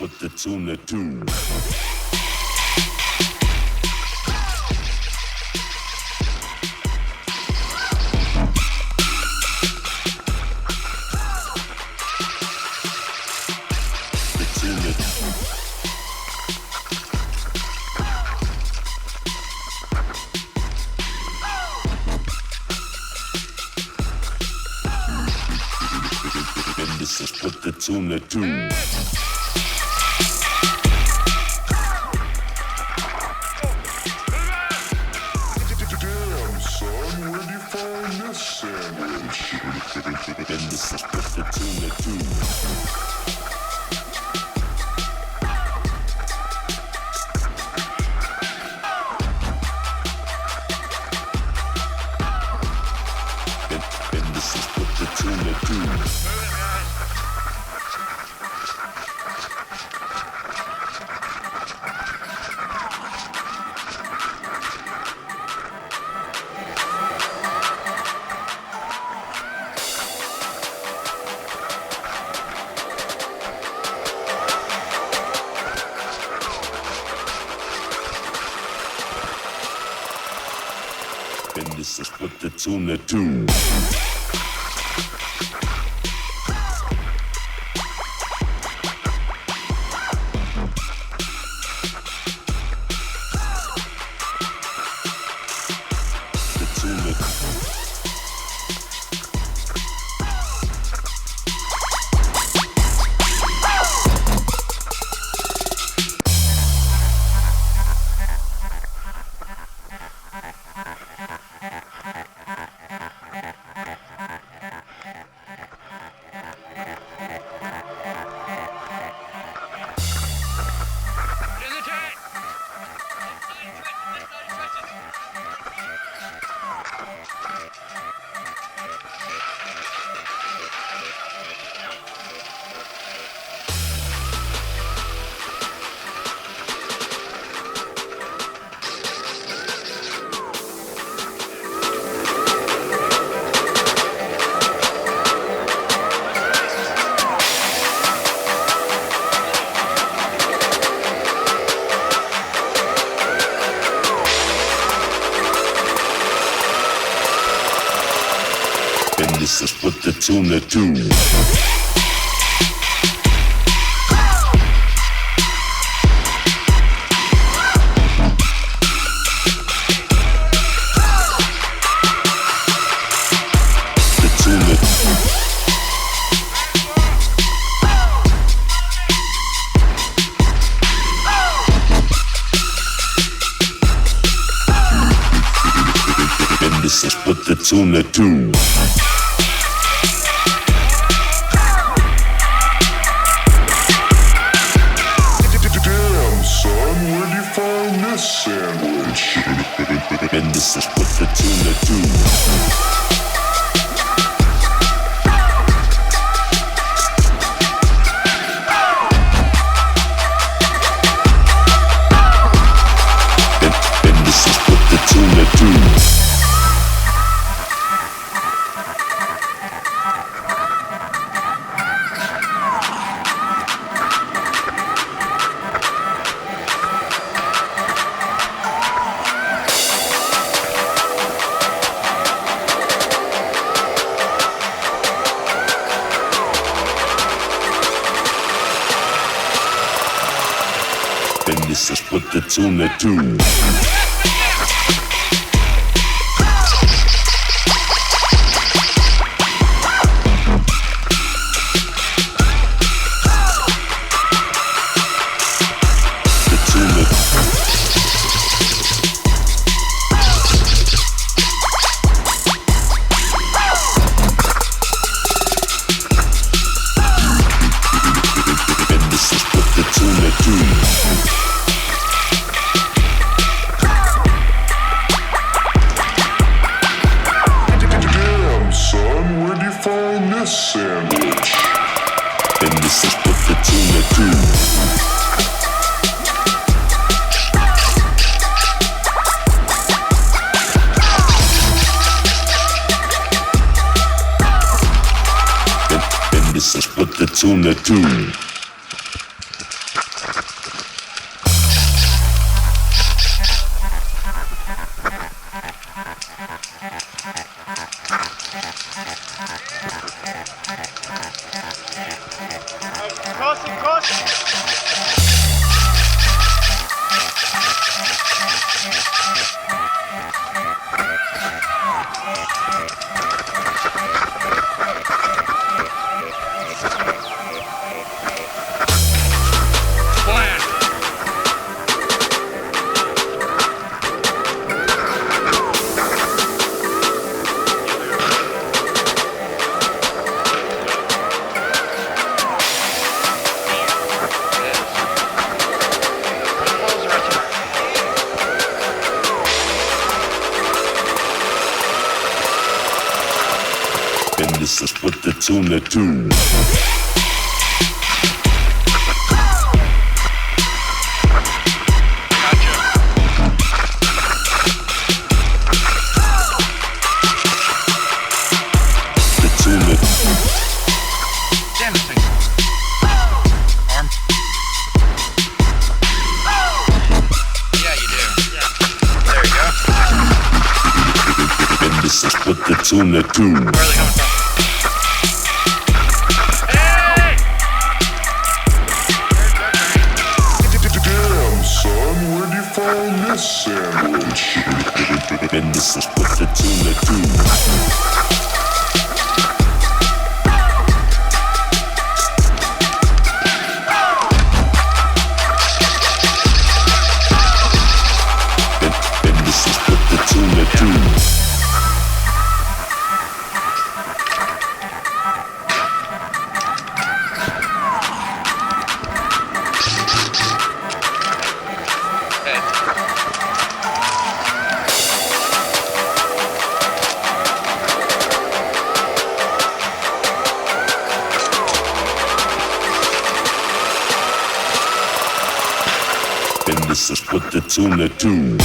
what the tuna do. This is what the tuna do. Damn, son, where'd you find this sandwich? And this is what the tuna do. And this is what the tuna do. And this is what the tuna do. The tuna. And this is what the tuna do. This is what the tuna do. Damn, son, where'd you find this sandwich? And this is what the tuna do. And this is what the tuna do. And this is what the tuna do. Damn, son, where'd you find this sandwich? And this is what the tuna do. And this is what the tuna do. this is with the tuna too. With the tuna too. Where are they coming from? Damn, son, where'd you find this sandwich? And this is with the tuna too. And this is with the tuna too. And this is with the tuna too.